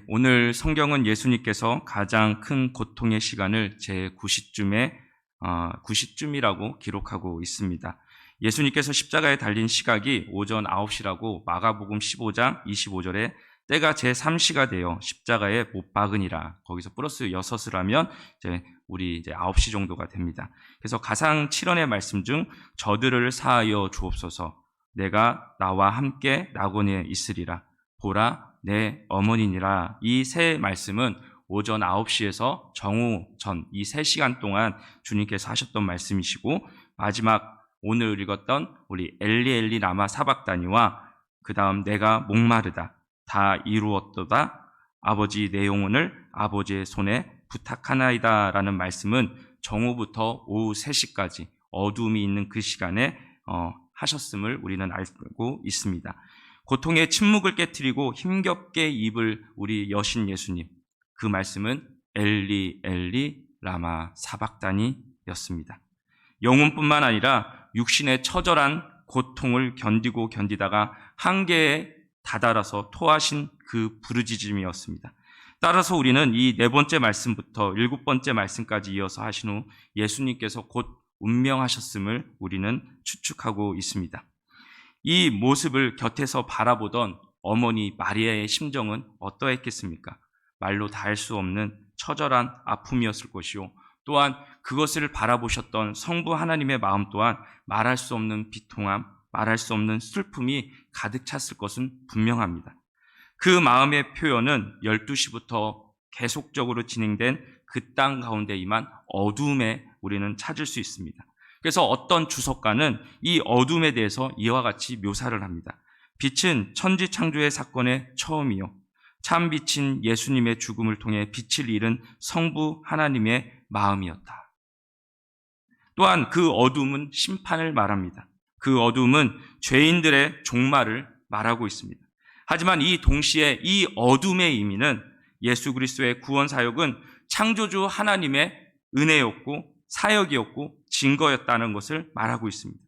오늘 성경은 예수님께서 가장 큰 고통의 시간을 제90쯤이라고 기록하고 있습니다. 예수님께서 십자가에 달린 시각이 오전 9시라고 마가복음 15장 25절에 때가 제3시가 되어 십자가에 못 박으니라. 거기서 플러스 6을 하면 우리 9시 정도가 됩니다. 그래서 가상 7원의 말씀 중 저들을 사하여 주옵소서. 내가 나와 함께 낙원에 있으리라. 보라 내 어머니니라. 이 세 말씀은 오전 9시에서 정오 전 이 3시간 동안 주님께서 하셨던 말씀이시고, 마지막 오늘 읽었던 우리 엘리 엘리 라마 사박다니와 그 다음 내가 목마르다 다 이루었도다 아버지 내 영혼을 아버지의 손에 부탁하나이다 라는 말씀은 정오부터 오후 3시까지 어둠이 있는 그 시간에 하셨음을 우리는 알고 있습니다. 고통의 침묵을 깨트리고 힘겹게 입을 우리 여신 예수님, 그 말씀은 엘리 엘리 라마 사박다니였습니다. 영혼뿐만 아니라 육신의 처절한 고통을 견디다가 한계에 다다라서 토하신 그 부르짖음이었습니다. 따라서 우리는 이 4번째 말씀부터 7번째 말씀까지 이어서 하신 후 예수님께서 곧 운명하셨음을 우리는 추측하고 있습니다. 이 모습을 곁에서 바라보던 어머니 마리아의 심정은 어떠했겠습니까? 말로 다 할 수 없는 처절한 아픔이었을 것이요, 또한 그것을 바라보셨던 성부 하나님의 마음 또한 말할 수 없는 비통함, 말할 수 없는 슬픔이 가득 찼을 것은 분명합니다. 그 마음의 표현은 12시부터 계속적으로 진행된 그 땅 가운데 임한 어둠에 우리는 찾을 수 있습니다. 그래서 어떤 주석가는 이 어둠에 대해서 이와 같이 묘사를 합니다. 빛은 천지 창조의 사건의 처음이요, 참 빛인 예수님의 죽음을 통해 빛을 잃은 성부 하나님의 마음이었다. 또한 그 어둠은 심판을 말합니다. 그 어둠은 죄인들의 종말을 말하고 있습니다. 하지만 이 동시에 이 어둠의 의미는 예수 그리스도의 구원 사역은 창조주 하나님의 은혜였고 사역이었고 증거였다는 것을 말하고 있습니다.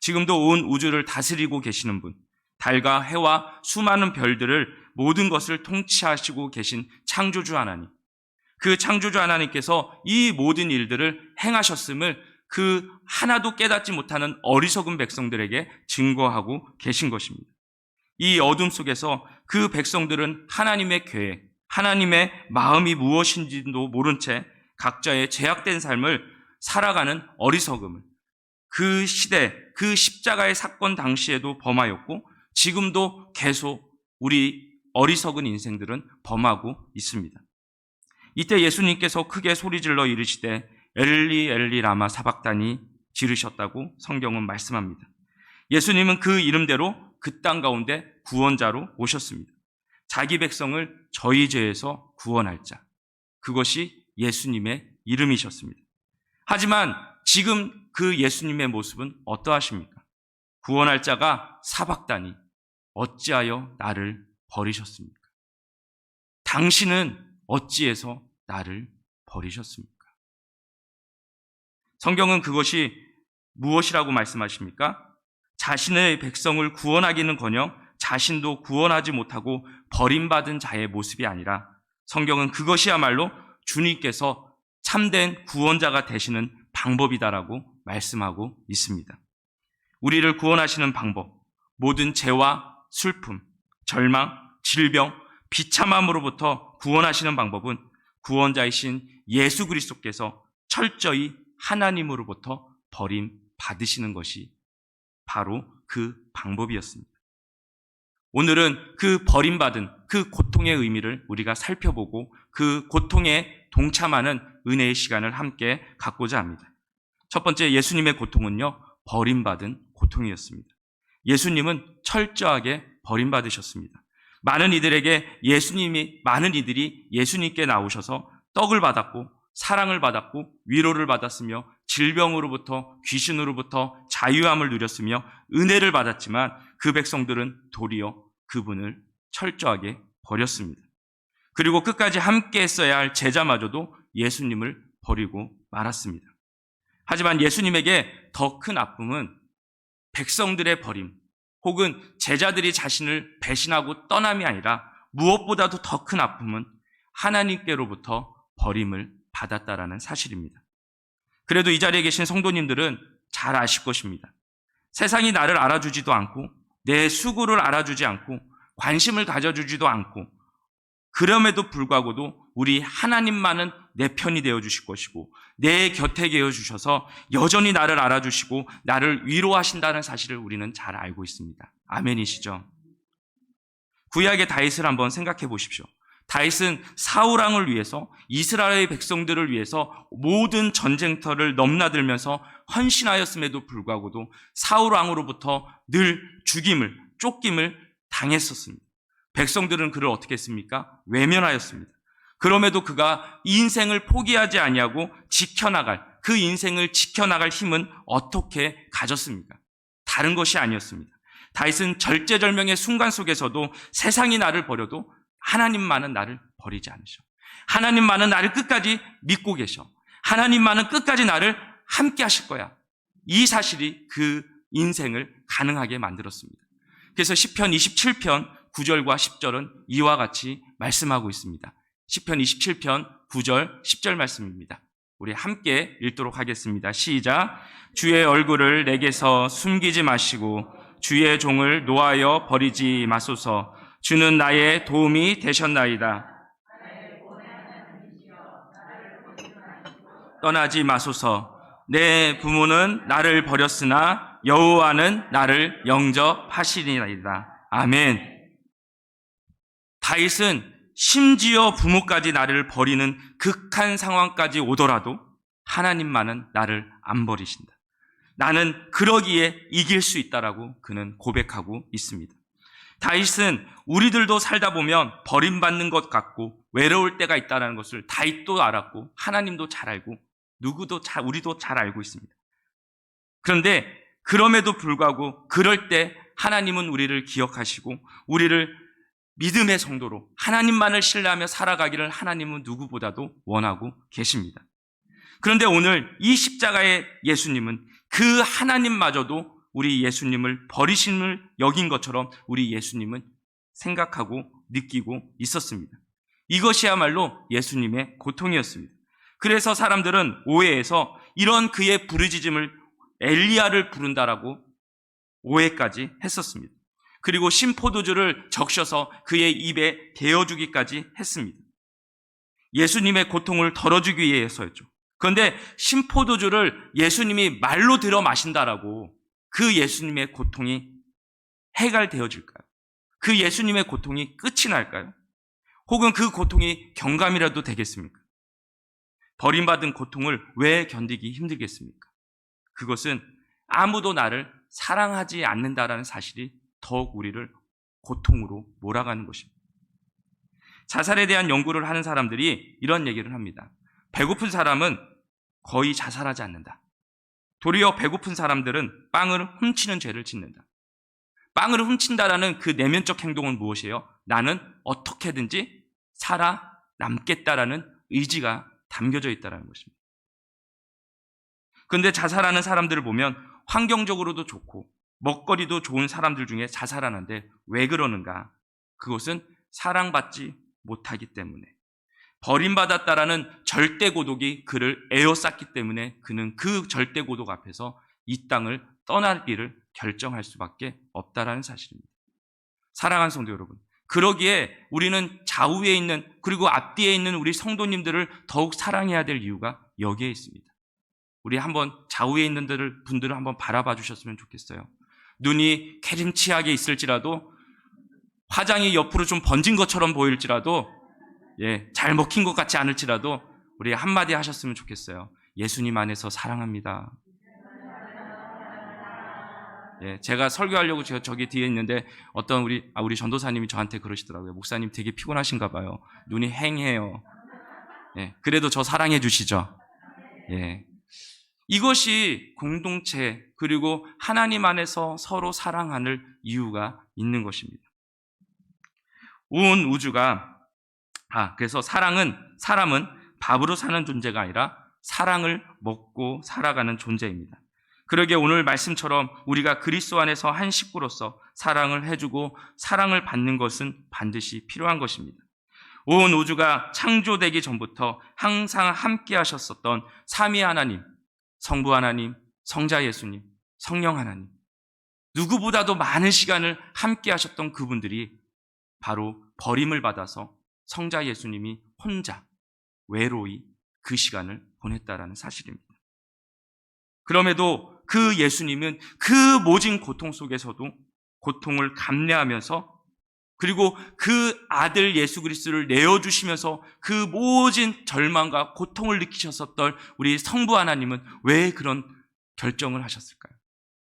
지금도 온 우주를 다스리고 계시는 분, 달과 해와 수많은 별들을 모든 것을 통치하시고 계신 창조주 하나님, 그 창조주 하나님께서 이 모든 일들을 행하셨음을 그 하나도 깨닫지 못하는 어리석은 백성들에게 증거하고 계신 것입니다. 이 어둠 속에서 그 백성들은 하나님의 계획, 하나님의 마음이 무엇인지도 모른 채 각자의 죄악된 삶을 살아가는 어리석음을 그 시대, 그 십자가의 사건 당시에도 범하였고 지금도 계속 우리 어리석은 인생들은 범하고 있습니다. 이때 예수님께서 크게 소리질러 이르시되 엘리 엘리 라마 사박다니 지르셨다고 성경은 말씀합니다. 예수님은 그 이름대로 그 땅 가운데 구원자로 오셨습니다. 자기 백성을 저희 죄에서 구원할 자, 그것이 예수님의 이름이셨습니다. 하지만 지금 그 예수님의 모습은 어떠하십니까? 구원할 자가 사박다니 어찌하여 나를 버리셨습니까? 당신은 어찌해서 나를 버리셨습니까? 성경은 그것이 무엇이라고 말씀하십니까? 자신의 백성을 구원하기는커녕 자신도 구원하지 못하고 버림받은 자의 모습이 아니라 성경은 그것이야말로 주님께서 참된 구원자가 되시는 방법이다라고 말씀하고 있습니다. 우리를 구원하시는 방법, 모든 죄와 슬픔, 절망, 질병, 비참함으로부터 구원하시는 방법은 구원자이신 예수 그리스도께서 철저히 하나님으로부터 버림받으시는 것이 바로 그 방법이었습니다. 오늘은 그 버림받은 그 고통의 의미를 우리가 살펴보고 그 고통에 동참하는 은혜의 시간을 함께 갖고자 합니다. 첫 번째, 예수님의 고통은요, 버림받은 고통이었습니다. 예수님은 철저하게 버림받으셨습니다. 많은 이들이 예수님께 나오셔서 떡을 받았고 사랑을 받았고 위로를 받았으며 질병으로부터 귀신으로부터 자유함을 누렸으며 은혜를 받았지만 그 백성들은 도리어 그분을 철저하게 버렸습니다. 그리고 끝까지 함께 했어야 할 제자마저도 예수님을 버리고 말았습니다. 하지만 예수님에게 더 큰 아픔은 백성들의 버림 혹은 제자들이 자신을 배신하고 떠남이 아니라 무엇보다도 더 큰 아픔은 하나님께로부터 버림을 받았다라는 사실입니다. 그래도 이 자리에 계신 성도님들은 잘 아실 것입니다. 세상이 나를 알아주지도 않고 내 수고를 알아주지 않고 관심을 가져주지도 않고 그럼에도 불구하고도 우리 하나님만은 내 편이 되어주실 것이고 내 곁에 계어주셔서 여전히 나를 알아주시고 나를 위로하신다는 사실을 우리는 잘 알고 있습니다. 아멘이시죠? 구약의 다윗을 한번 생각해 보십시오. 다윗은 사울 왕을 위해서 이스라엘 백성들을 위해서 모든 전쟁터를 넘나들면서 헌신하였음에도 불구하고도 사울 왕으로부터 늘 죽임을 쫓김을 당했었습니다. 백성들은 그를 어떻게 했습니까? 외면하였습니다. 그럼에도 그가 인생을 포기하지 아니하고 그 인생을 지켜나갈 힘은 어떻게 가졌습니까? 다른 것이 아니었습니다. 다윗은 절제절명의 순간 속에서도 세상이 나를 버려도 하나님만은 나를 버리지 않으셔. 하나님만은 나를 끝까지 믿고 계셔. 하나님만은 끝까지 나를 함께 하실 거야. 이 사실이 그 인생을 가능하게 만들었습니다. 그래서 시편 27편 9절과 10절은 이와 같이 말씀하고 있습니다. 시편 27편 9절 10절 말씀입니다. 우리 함께 읽도록 하겠습니다. 시작. 주의 얼굴을 내게서 숨기지 마시고 주의 종을 노하여 버리지 마소서. 주는 나의 도움이 되셨나이다. 떠나지 마소서. 내 부모는 나를 버렸으나 여호와는 나를 영접하시리이다. 아멘. 다윗은 심지어 부모까지 나를 버리는 극한 상황까지 오더라도 하나님만은 나를 안 버리신다. 나는 그러기에 이길 수 있다라고 그는 고백하고 있습니다. 다윗은 우리들도 살다 보면 버림받는 것 같고 외로울 때가 있다는 것을 다윗도 알았고 하나님도 잘 알고 우리도 잘 알고 있습니다. 그런데 그럼에도 불구하고 그럴 때 하나님은 우리를 기억하시고 우리를 믿음의 성도로 하나님만을 신뢰하며 살아가기를 하나님은 누구보다도 원하고 계십니다. 그런데 오늘 이 십자가의 예수님은 그 하나님마저도 우리 예수님을 버리심을 여긴 것처럼 우리 예수님은 생각하고 느끼고 있었습니다. 이것이야말로 예수님의 고통이었습니다. 그래서 사람들은 오해해서 이런 그의 부르짖음을 엘리야를 부른다라고 오해까지 했었습니다. 그리고 신포도주를 적셔서 그의 입에 대어주기까지 했습니다. 예수님의 고통을 덜어주기 위해서였죠. 그런데 신포도주를 예수님이 말로 들어 마신다라고 그 예수님의 고통이 해결되어질까요? 그 예수님의 고통이 끝이 날까요? 혹은 그 고통이 경감이라도 되겠습니까? 버림받은 고통을 왜 견디기 힘들겠습니까? 그것은 아무도 나를 사랑하지 않는다라는 사실이 더욱 우리를 고통으로 몰아가는 것입니다. 자살에 대한 연구를 하는 사람들이 이런 얘기를 합니다. 배고픈 사람은 거의 자살하지 않는다. 도리어 배고픈 사람들은 빵을 훔치는 죄를 짓는다. 빵을 훔친다라는 그 내면적 행동은 무엇이에요? 나는 어떻게든지 살아남겠다라는 의지가 담겨져 있다는 것입니다. 그런데 자살하는 사람들을 보면 환경적으로도 좋고 먹거리도 좋은 사람들 중에 자살하는데 왜 그러는가? 그것은 사랑받지 못하기 때문에, 버림받았다라는 절대 고독이 그를 에워쌌기 때문에 그는 그 절대 고독 앞에서 이 땅을 떠날 길을 결정할 수밖에 없다라는 사실입니다. 사랑하는 성도 여러분, 그러기에 우리는 좌우에 있는 그리고 앞뒤에 있는 우리 성도님들을 더욱 사랑해야 될 이유가 여기에 있습니다. 우리 한번 좌우에 있는 분들을 한번 바라봐 주셨으면 좋겠어요. 눈이 캐림치하게 있을지라도, 화장이 옆으로 좀 번진 것처럼 보일지라도, 잘 먹힌 것 같지 않을지라도 우리 한마디 하셨으면 좋겠어요. 예수님 안에서 사랑합니다. 제가 설교하려고 제가 저기 뒤에 있는데 어떤 우리 전도사님이 저한테 그러시더라고요. 목사님 되게 피곤하신가 봐요. 눈이 휑해요. 그래도 저 사랑해 주시죠. 이것이 공동체 그리고 하나님 안에서 서로 사랑하는 이유가 있는 것입니다. 온 우주가 그래서 사람은 밥으로 사는 존재가 아니라 사랑을 먹고 살아가는 존재입니다. 그러게 오늘 말씀처럼 우리가 그리스도 안에서 한 식구로서 사랑을 해주고 사랑을 받는 것은 반드시 필요한 것입니다. 온 우주가 창조되기 전부터 항상 함께 하셨었던 삼위 하나님, 성부 하나님, 성자 예수님, 성령 하나님, 누구보다도 많은 시간을 함께 하셨던 그분들이 바로 버림을 받아서 성자 예수님이 혼자 외로이 그 시간을 보냈다라는 사실입니다. 그럼에도 그 예수님은 그 모진 고통 속에서도 고통을 감내하면서, 그리고 그 아들 예수 그리스도를 내어주시면서 그 모진 절망과 고통을 느끼셨었던 우리 성부 하나님은 왜 그런 결정을 하셨을까요?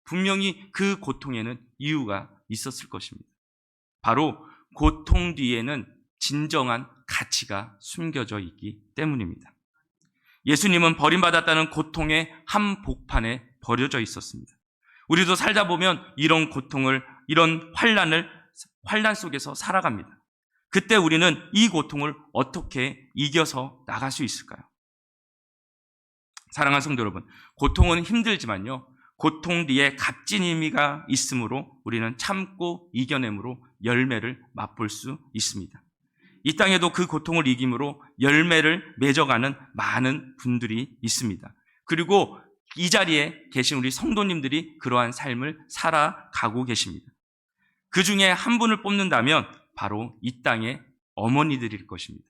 분명히 그 고통에는 이유가 있었을 것입니다. 바로 고통 뒤에는 진정한 가치가 숨겨져 있기 때문입니다. 예수님은 버림받았다는 고통의 한복판에 버려져 있었습니다. 우리도 살다 보면 이런 고통을, 이런 환난 속에서 살아갑니다. 그때 우리는 이 고통을 어떻게 이겨서 나갈 수 있을까요? 사랑하는 성도 여러분, 고통은 힘들지만요, 고통 뒤에 값진 의미가 있으므로 우리는 참고 이겨냄으로 열매를 맛볼 수 있습니다. 이 땅에도 그 고통을 이김으로 열매를 맺어가는 많은 분들이 있습니다. 그리고 이 자리에 계신 우리 성도님들이 그러한 삶을 살아가고 계십니다. 그 중에 한 분을 뽑는다면 바로 이 땅의 어머니들일 것입니다.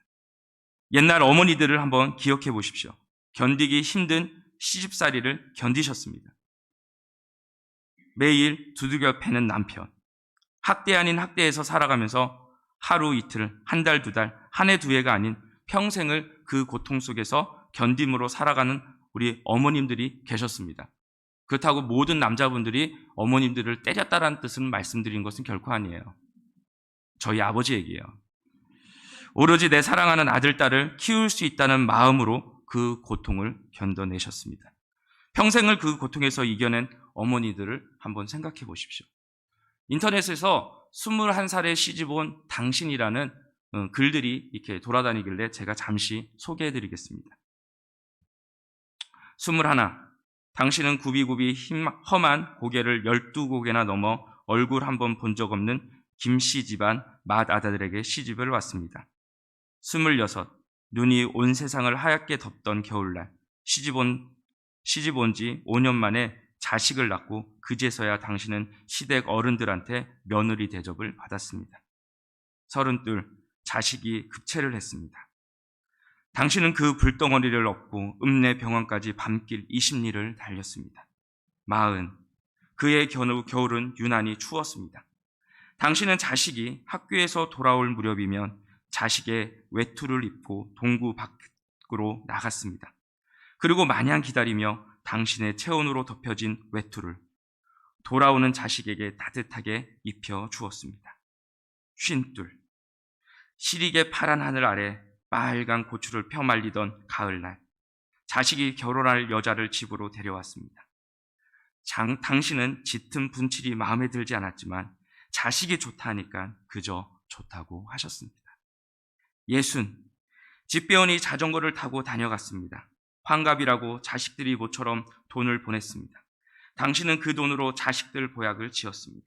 옛날 어머니들을 한번 기억해 보십시오. 견디기 힘든 시집살이를 견디셨습니다. 매일 두들겨 패는 남편, 학대 아닌 학대에서 살아가면서 하루 이틀, 한 달, 두 달, 한 해, 두 해가 아닌 평생을 그 고통 속에서 견딤으로 살아가는 우리 어머님들이 계셨습니다. 그렇다고 모든 남자분들이 어머님들을 때렸다라는 뜻은 말씀드린 것은 결코 아니에요. 저희 아버지 얘기예요. 오로지 내 사랑하는 아들, 딸을 키울 수 있다는 마음으로 그 고통을 견뎌내셨습니다. 평생을 그 고통에서 이겨낸 어머니들을 한번 생각해 보십시오. 인터넷에서 21살에 시집온 당신이라는 글들이 이렇게 돌아다니길래 제가 잠시 소개해 드리겠습니다. 21. 당신은 굽이굽이 험한 고개를 12고개나 넘어 얼굴 한번 본 적 없는 김씨 집안 맏아들에게 시집을 왔습니다. 26. 눈이 온 세상을 하얗게 덮던 겨울날 시집 온 지 5년 만에 자식을 낳고 그제서야 당신은 시댁 어른들한테 며느리 대접을 받았습니다. 32. 자식이 급체를 했습니다. 당신은 그 불덩어리를 업고 읍내 병원까지 밤길 20리를 달렸습니다. 40. 그의 겨울은 유난히 추웠습니다. 당신은 자식이 학교에서 돌아올 무렵이면 자식의 외투를 입고 동구 밖으로 나갔습니다. 그리고 마냥 기다리며 당신의 체온으로 덮여진 외투를 돌아오는 자식에게 따뜻하게 입혀 주었습니다. 52. 시리게 파란 하늘 아래 빨간 고추를 펴말리던 가을날 자식이 결혼할 여자를 집으로 데려왔습니다. 당신은 짙은 분칠이 마음에 들지 않았지만 자식이 좋다 하니까 그저 좋다고 하셨습니다. 60. 집배원이 자전거를 타고 다녀갔습니다. 환갑이라고 자식들이 모처럼 돈을 보냈습니다. 당신은 그 돈으로 자식들 보약을 지었습니다.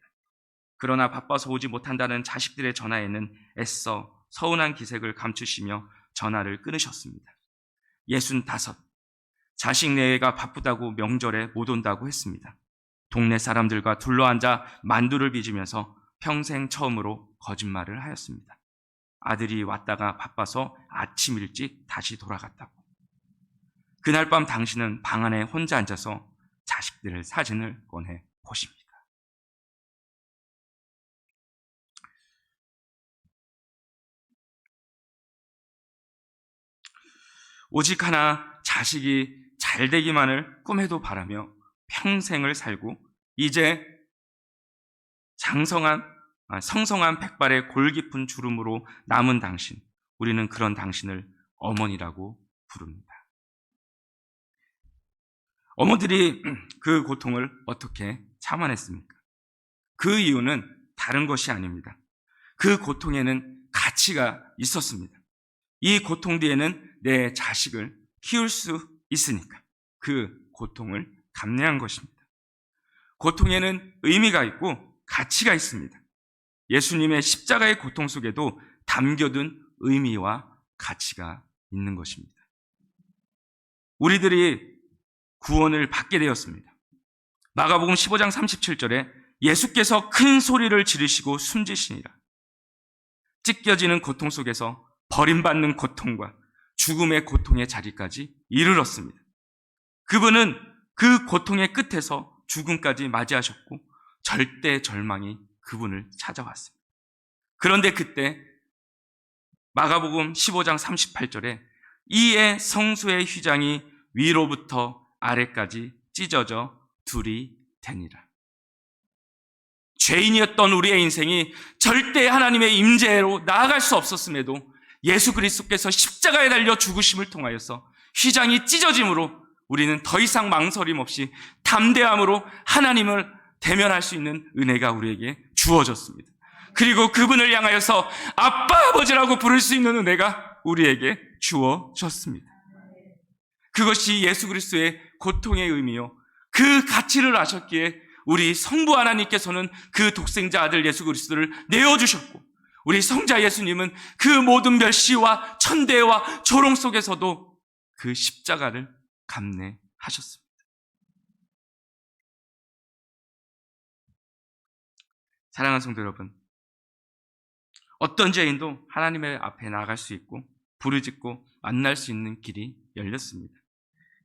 그러나 바빠서 오지 못한다는 자식들의 전화에는 애써 서운한 기색을 감추시며 전화를 끊으셨습니다. 65. 자식 내외가 바쁘다고 명절에 못 온다고 했습니다. 동네 사람들과 둘러앉아 만두를 빚으면서 평생 처음으로 거짓말을 하였습니다. 아들이 왔다가 바빠서 아침 일찍 다시 돌아갔다고. 그날 밤 당신은 방 안에 혼자 앉아서 자식들 사진을 꺼내 보십니다. 오직 하나 자식이 잘 되기만을 꿈에도 바라며 평생을 살고 이제 성성한 백발의 골 깊은 주름으로 남은 당신, 우리는 그런 당신을 어머니라고 부릅니다. 어머들이 그 고통을 어떻게 참아냈습니까? 그 이유는 다른 것이 아닙니다. 그 고통에는 가치가 있었습니다. 이 고통 뒤에는 내 자식을 키울 수 있으니까 그 고통을 감내한 것입니다. 고통에는 의미가 있고 가치가 있습니다. 예수님의 십자가의 고통 속에도 담겨둔 의미와 가치가 있는 것입니다. 우리들이 구원을 받게 되었습니다. 마가복음 15장 37절에 예수께서 큰 소리를 지르시고 숨지시니라. 찢겨지는 고통 속에서 버림받는 고통과 죽음의 고통의 자리까지 이르렀습니다. 그분은 그 고통의 끝에서 죽음까지 맞이하셨고 절대 절망이 그분을 찾아왔습니다. 그런데 그때 마가복음 15장 38절에 이에 성소의 휘장이 위로부터 아래까지 찢어져 둘이 되니라. 죄인이었던 우리의 인생이 절대 하나님의 임재로 나아갈 수 없었음에도 예수 그리스도께서 십자가에 달려 죽으심을 통하여서 휘장이 찢어짐으로 우리는 더 이상 망설임 없이 담대함으로 하나님을 대면할 수 있는 은혜가 우리에게 주어졌습니다. 그리고 그분을 향하여서 아빠 아버지라고 부를 수 있는 은혜가 우리에게 주어졌습니다. 그것이 예수 그리스도의 고통의 의미요, 그 가치를 아셨기에 우리 성부 하나님께서는 그 독생자 아들 예수 그리스도를 내어주셨고, 우리 성자 예수님은 그 모든 멸시와 천대와 조롱 속에서도 그 십자가를 감내하셨습니다. 사랑하는 성도 여러분, 어떤 죄인도 하나님의 앞에 나아갈 수 있고 부르짖고 만날 수 있는 길이 열렸습니다.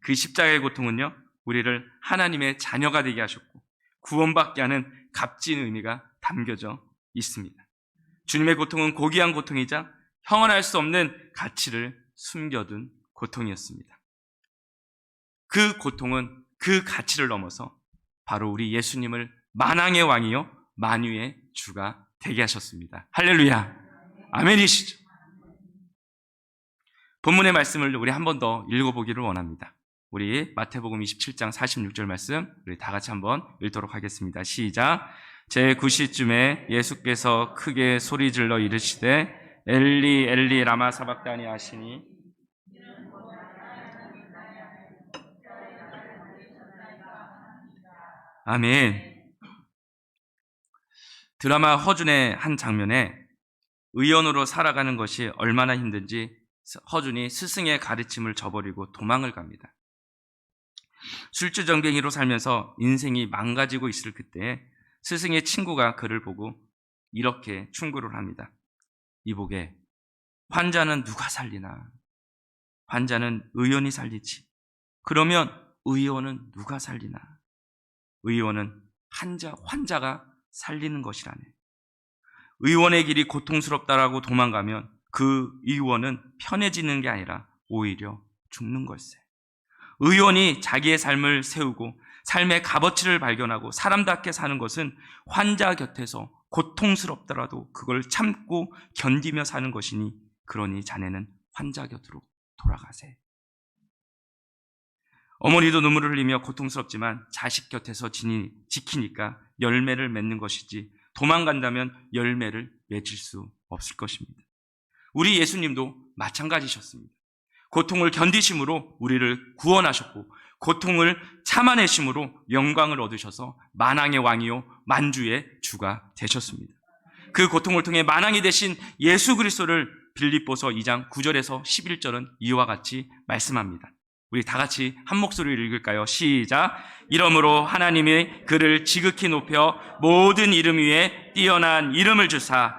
그 십자가의 고통은요, 우리를 하나님의 자녀가 되게 하셨고 구원받게 하는 값진 의미가 담겨져 있습니다. 주님의 고통은 고귀한 고통이자 형언할 수 없는 가치를 숨겨둔 고통이었습니다. 그 고통은 그 가치를 넘어서 바로 우리 예수님을 만왕의 왕이요 만유의 주가 되게 하셨습니다. 할렐루야, 아멘이시죠? 본문의 말씀을 우리 한 번 더 읽어보기를 원합니다. 우리 마태복음 27장 46절 말씀 우리 다 같이 한번 읽도록 하겠습니다. 시작. 제9시쯤에 예수께서 크게 소리질러 이르시되 엘리 엘리 라마 사박다니 하시니 아멘. 드라마 허준의 한 장면에 의원으로 살아가는 것이 얼마나 힘든지 허준이 스승의 가르침을 저버리고 도망을 갑니다. 술주정뱅이로 살면서 인생이 망가지고 있을 그때에 스승의 친구가 그를 보고 이렇게 충고를 합니다. 이보게, 환자는 누가 살리나? 환자는 의원이 살리지. 그러면 의원은 누가 살리나? 의원은 환자가 살리는 것이라네. 의원의 길이 고통스럽다라고 도망가면 그 의원은 편해지는 게 아니라 오히려 죽는 걸세. 의원이 자기의 삶을 세우고 삶의 값어치를 발견하고 사람답게 사는 것은 환자 곁에서 고통스럽더라도 그걸 참고 견디며 사는 것이니 그러니 자네는 환자 곁으로 돌아가세. 어머니도 눈물을 흘리며 고통스럽지만 자식 곁에서 지키니까 열매를 맺는 것이지 도망간다면 열매를 맺을 수 없을 것입니다. 우리 예수님도 마찬가지셨습니다. 고통을 견디심으로 우리를 구원하셨고 고통을 참아내심으로 영광을 얻으셔서 만왕의 왕이요 만주의 주가 되셨습니다. 그 고통을 통해 만왕이 되신 예수 그리스도를 빌립보서 2장 9절에서 11절은 이와 같이 말씀합니다. 우리 다 같이 한 목소리로 읽을까요? 시작. 이러므로 하나님이 그를 지극히 높여 모든 이름 위에 뛰어난 이름을 주사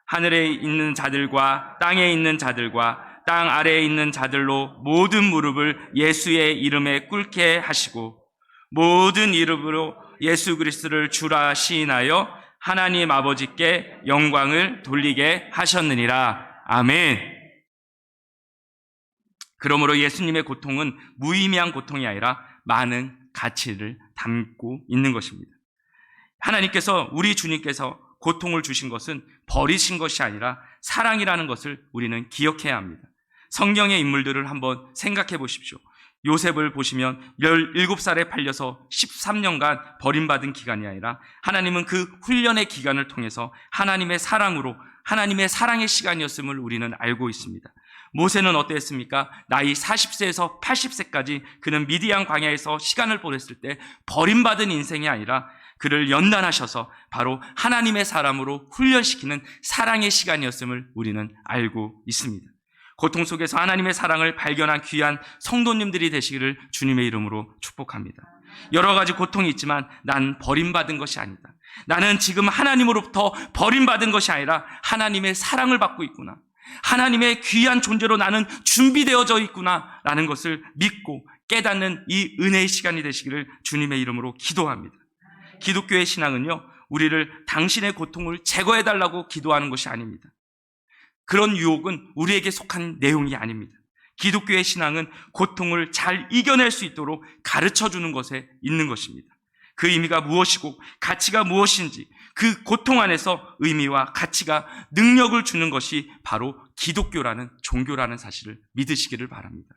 하늘에 있는 자들과 땅에 있는 자들과 땅 아래에 있는 자들로 모든 무릎을 예수의 이름에 꿇게 하시고 모든 이름으로 예수 그리스도를 주라 시인하여 하나님 아버지께 영광을 돌리게 하셨느니라. 아멘. 그러므로 예수님의 고통은 무의미한 고통이 아니라 많은 가치를 담고 있는 것입니다. 하나님께서, 우리 주님께서 고통을 주신 것은 버리신 것이 아니라 사랑이라는 것을 우리는 기억해야 합니다. 성경의 인물들을 한번 생각해 보십시오. 요셉을 보시면 17살에 팔려서 13년간 버림받은 기간이 아니라 하나님은 그 훈련의 기간을 통해서 하나님의 사랑으로 하나님의 사랑의 시간이었음을 우리는 알고 있습니다. 모세는 어땠습니까? 나이 40세에서 80세까지 그는 미디안 광야에서 시간을 보냈을 때 버림받은 인생이 아니라 그를 연단하셔서 바로 하나님의 사람으로 훈련시키는 사랑의 시간이었음을 우리는 알고 있습니다. 고통 속에서 하나님의 사랑을 발견한 귀한 성도님들이 되시기를 주님의 이름으로 축복합니다. 여러 가지 고통이 있지만 난 버림받은 것이 아니다. 나는 지금 하나님으로부터 버림받은 것이 아니라 하나님의 사랑을 받고 있구나. 하나님의 귀한 존재로 나는 준비되어져 있구나 라는 것을 믿고 깨닫는 이 은혜의 시간이 되시기를 주님의 이름으로 기도합니다. 기독교의 신앙은요, 우리를 당신의 고통을 제거해달라고 기도하는 것이 아닙니다. 그런 유혹은 우리에게 속한 내용이 아닙니다. 기독교의 신앙은 고통을 잘 이겨낼 수 있도록 가르쳐주는 것에 있는 것입니다. 그 의미가 무엇이고 가치가 무엇인지, 그 고통 안에서 의미와 가치가 능력을 주는 것이 바로 기독교라는 종교라는 사실을 믿으시기를 바랍니다.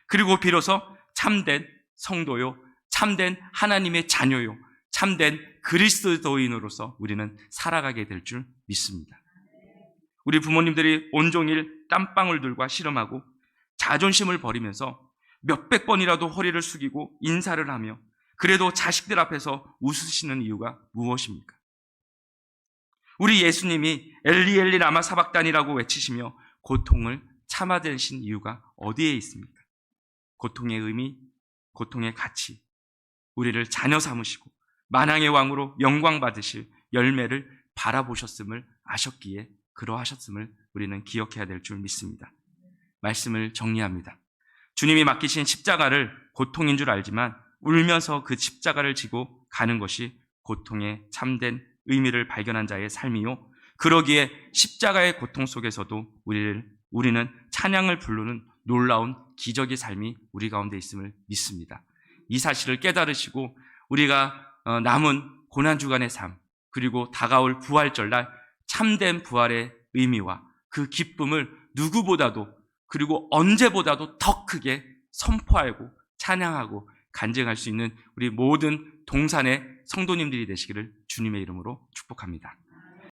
그리고 비로소 참된 성도요, 참된 하나님의 자녀요, 참된 그리스도인으로서 우리는 살아가게 될 줄 믿습니다. 우리 부모님들이 온종일 땀방울들과 씨름하고 자존심을 버리면서 몇백 번이라도 허리를 숙이고 인사를 하며 그래도 자식들 앞에서 웃으시는 이유가 무엇입니까? 우리 예수님이 엘리 엘리 라마 사박단이라고 외치시며 고통을 참아내신 이유가 어디에 있습니까? 고통의 의미, 고통의 가치, 우리를 자녀 삼으시고 만왕의 왕으로 영광 받으실 열매를 바라보셨음을 아셨기에 그러하셨음을 우리는 기억해야 될 줄 믿습니다. 말씀을 정리합니다. 주님이 맡기신 십자가를 고통인 줄 알지만 울면서 그 십자가를 지고 가는 것이 고통의 참된 의미를 발견한 자의 삶이요, 그러기에 십자가의 고통 속에서도 우리는 찬양을 부르는 놀라운 기적의 삶이 우리 가운데 있음을 믿습니다. 이 사실을 깨달으시고 우리가 남은 고난주간의 삶, 그리고 다가올 부활절날 참된 부활의 의미와 그 기쁨을 누구보다도 그리고 언제보다도 더 크게 선포하고 찬양하고 간증할 수 있는 우리 모든 동산의 성도님들이 되시기를 주님의 이름으로 축복합니다.